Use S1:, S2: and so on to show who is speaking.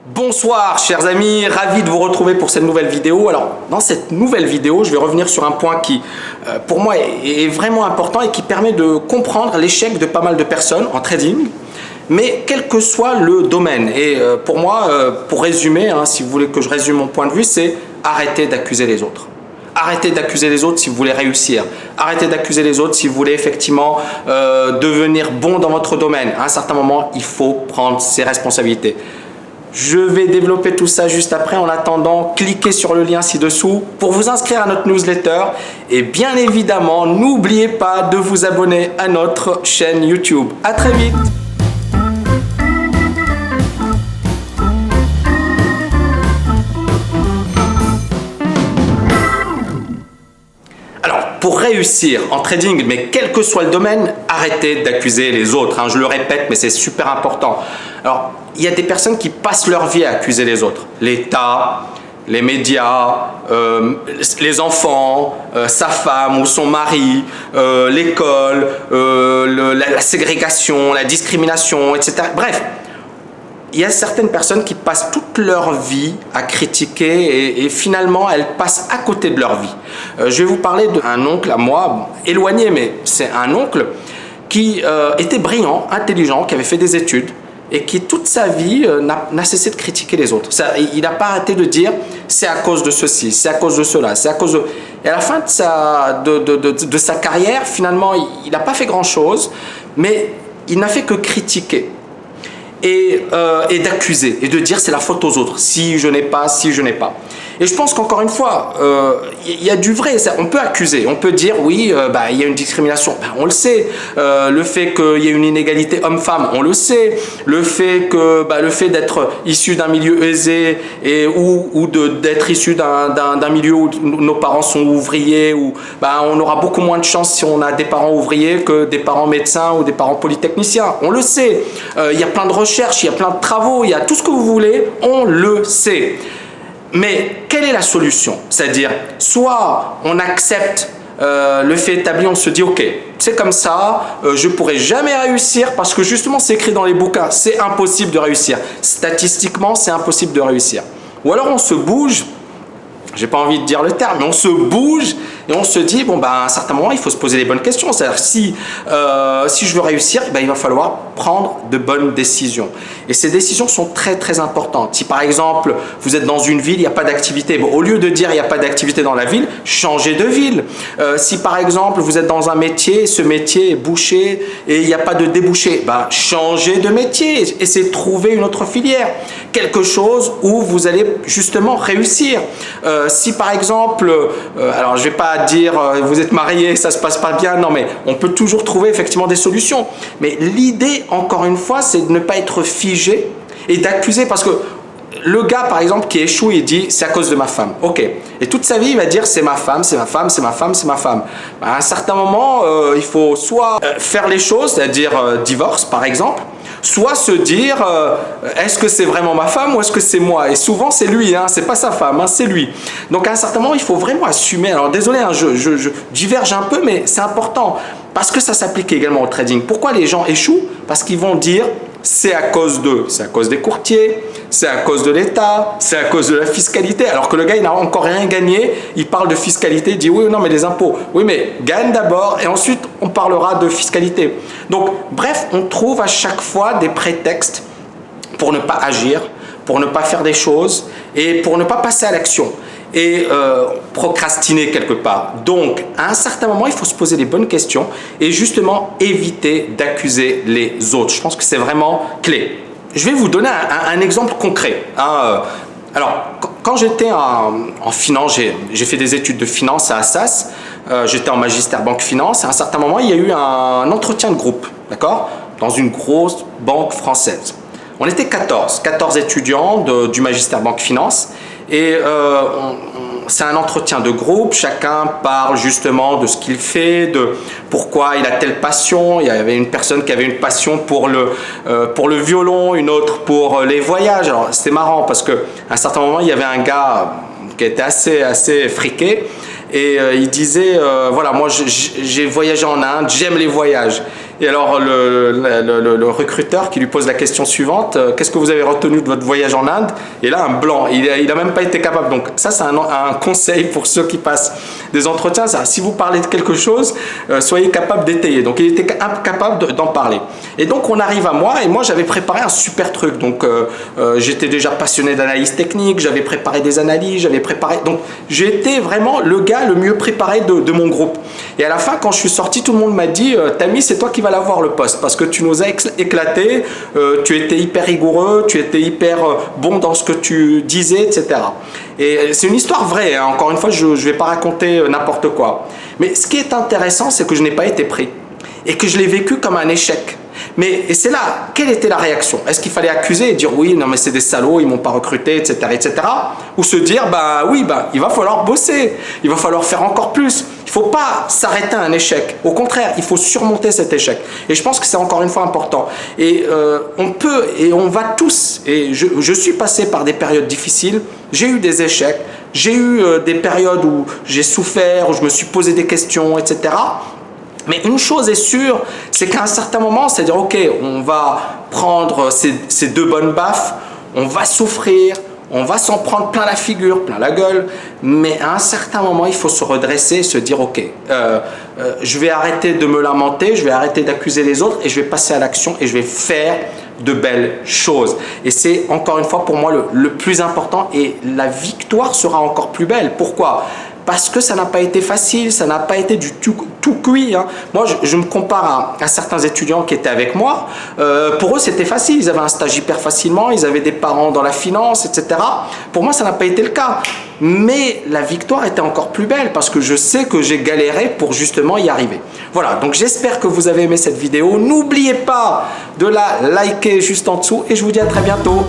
S1: Bonsoir chers amis, ravi de vous retrouver pour cette nouvelle vidéo. Alors dans cette nouvelle vidéo, je vais revenir sur un point qui pour moi est vraiment important et qui permet de comprendre l'échec de pas mal de personnes en trading, mais quel que soit le domaine. Et pour moi, pour résumer, si vous voulez que je résume mon point de vue, c'est arrêtez d'accuser les autres. Arrêtez d'accuser les autres si vous voulez réussir. Arrêtez d'accuser les autres si vous voulez effectivement devenir bon dans votre domaine. À un certain moment, il faut prendre ses responsabilités. Je vais développer tout ça juste après. En attendant, cliquez sur le lien ci-dessous pour vous inscrire à notre newsletter. Et bien évidemment, n'oubliez pas de vous abonner à notre chaîne YouTube. À très vite! Pour réussir en trading, mais quel que soit le domaine, arrêtez d'accuser les autres. Je le répète, mais c'est super important. Alors, il y a des personnes qui passent leur vie à accuser les autres. L'État, les médias, les enfants, sa femme ou son mari, l'école, la ségrégation, la discrimination, etc. Bref. Il y a certaines personnes qui passent toute leur vie à critiquer et finalement elles passent à côté de leur vie. Je vais vous parler d'un oncle à moi, éloigné, mais c'est un oncle qui était brillant, intelligent, qui avait fait des études et qui toute sa vie n'a cessé de critiquer les autres. Il n'a pas arrêté de dire c'est à cause de ceci, c'est à cause de cela, c'est à cause de... Et à la fin de sa carrière, finalement, il n'a pas fait grand-chose, mais il n'a fait que critiquer. Et d'accuser et de dire c'est la faute aux autres, si je n'ai pas, si je n'ai pas. Et je pense qu'encore une fois, il y a du vrai, on peut accuser, on peut dire oui, il y a une discrimination, on le sait, le fait qu'il y ait une inégalité homme-femme, on le sait, le fait d'être issu d'un milieu aisé ou d'être issu d'un milieu où nos parents sont ouvriers, où on aura beaucoup moins de chance si on a des parents ouvriers que des parents médecins ou des parents polytechniciens, on le sait, il y a plein de recherches, il y a plein de travaux, il y a tout ce que vous voulez, on le sait. Mais quelle est la solution? C'est-à-dire, soit on accepte le fait établi, on se dit ok, c'est comme ça, je ne pourrai jamais réussir parce que justement c'est écrit dans les bouquins, c'est impossible de réussir. Statistiquement, c'est impossible de réussir. Ou alors on se bouge, j'ai pas envie de dire le terme, mais on se bouge et on se dit bon à un certain moment il faut se poser les bonnes questions. C'est-à-dire si je veux réussir, il va falloir prendre de bonnes décisions. Et ces décisions sont très très importantes. Si par exemple vous êtes dans une ville, il n'y a pas d'activité, au lieu de dire il n'y a pas d'activité dans la ville, changez de ville. Si par exemple vous êtes dans un métier, ce métier est bouché et il n'y a pas de débouché, changez de métier, essayez de trouver une autre filière, quelque chose où vous allez justement réussir. Si par exemple, alors je ne vais pas dire vous êtes marié, ça ne se passe pas bien, non mais on peut toujours trouver effectivement des solutions. Mais l'idée, encore une fois, c'est de ne pas être figé et d'accuser, parce que le gars par exemple qui échoue, il dit c'est à cause de ma femme, ok, et toute sa vie il va dire c'est ma femme, c'est ma femme, c'est ma femme, c'est ma femme. À un certain moment, il faut soit faire les choses, c'est-à-dire divorce par exemple, soit se dire est-ce que c'est vraiment ma femme ou est-ce que c'est moi? Et souvent c'est lui, c'est pas sa femme, c'est lui. Donc à un certain moment il faut vraiment assumer. Alors désolé, je diverge un peu, mais c'est important parce que ça s'applique également au trading. Pourquoi les gens échouent? Parce qu'ils vont dire c'est à cause d'eux, c'est à cause des courtiers, c'est à cause de l'État, c'est à cause de la fiscalité, alors que le gars il n'a encore rien gagné, il parle de fiscalité, il dit oui non mais les impôts, oui mais gagne d'abord et ensuite on parlera de fiscalité. Donc bref, on trouve à chaque fois des prétextes pour ne pas agir, pour ne pas faire des choses et pour ne pas passer à l'action et procrastiner quelque part. Donc à un certain moment il faut se poser les bonnes questions et justement éviter d'accuser les autres. Je pense que c'est vraiment clé. Je vais vous donner un exemple concret. Alors quand j'étais en finance, j'ai fait des études de finance à Assas, j'étais en magistère banque finance. À un certain moment il y a eu un entretien de groupe, d'accord, dans une grosse banque française. On était 14 étudiants du magistère banque finance. Et c'est un entretien de groupe, chacun parle justement de ce qu'il fait, de pourquoi il a telle passion. Il y avait une personne qui avait une passion pour le violon, une autre pour les voyages. Alors c'était marrant parce qu'à un certain moment, il y avait un gars qui était assez friqué et il disait voilà, moi j'ai voyagé en Inde, j'aime les voyages. Et alors le recruteur qui lui pose la question suivante, qu'est-ce que vous avez retenu de votre voyage en Inde? Et là, un blanc, il a même pas été capable. Donc ça, c'est un conseil pour ceux qui passent des entretiens. Ça, si vous parlez de quelque chose, soyez capable d'étayer. Donc il était incapable d'en parler. Et donc on arrive à moi, et moi j'avais préparé un super truc. Donc j'étais déjà passionné d'analyse technique, j'avais préparé des analyses, donc j'étais vraiment le gars le mieux préparé de mon groupe. Et à la fin, quand je suis sorti, tout le monde m'a dit Tammy, c'est toi qui vas l'avoir le poste, parce que tu nous as éclaté, tu étais hyper rigoureux, tu étais hyper bon dans ce que tu disais, etc. Et c'est une histoire vraie, hein. Encore une fois, je ne vais pas raconter n'importe quoi. Mais ce qui est intéressant, c'est que je n'ai pas été pris et que je l'ai vécu comme un échec. Et c'est là, quelle était la réaction? Est-ce qu'il fallait accuser et dire oui, non mais c'est des salauds, ils m'ont pas recruté, etc., etc. Ou se dire oui, il va falloir bosser, il va falloir faire encore plus. Il ne faut pas s'arrêter à un échec. Au contraire, il faut surmonter cet échec. Et je pense que c'est encore une fois important. Et on peut, et on va tous, et je suis passé par des périodes difficiles, j'ai eu des échecs, j'ai eu des périodes où j'ai souffert, où je me suis posé des questions, etc. Mais une chose est sûre, c'est qu'à un certain moment, c'est-à-dire, ok, on va prendre ces deux bonnes baffes, on va souffrir, on va s'en prendre plein la figure, plein la gueule, mais à un certain moment, il faut se redresser et se dire, ok, je vais arrêter de me lamenter, je vais arrêter d'accuser les autres et je vais passer à l'action et je vais faire de belles choses. Et c'est encore une fois pour moi le plus important, et la victoire sera encore plus belle. Pourquoi ? Parce que ça n'a pas été facile, ça n'a pas été du tout cuit, hein. Moi, je me compare à certains étudiants qui étaient avec moi. Pour eux, c'était facile. Ils avaient un stage hyper facilement, ils avaient des parents dans la finance, etc. Pour moi, ça n'a pas été le cas. Mais la victoire était encore plus belle parce que je sais que j'ai galéré pour justement y arriver. Voilà, donc j'espère que vous avez aimé cette vidéo. N'oubliez pas de la liker juste en dessous et je vous dis à très bientôt.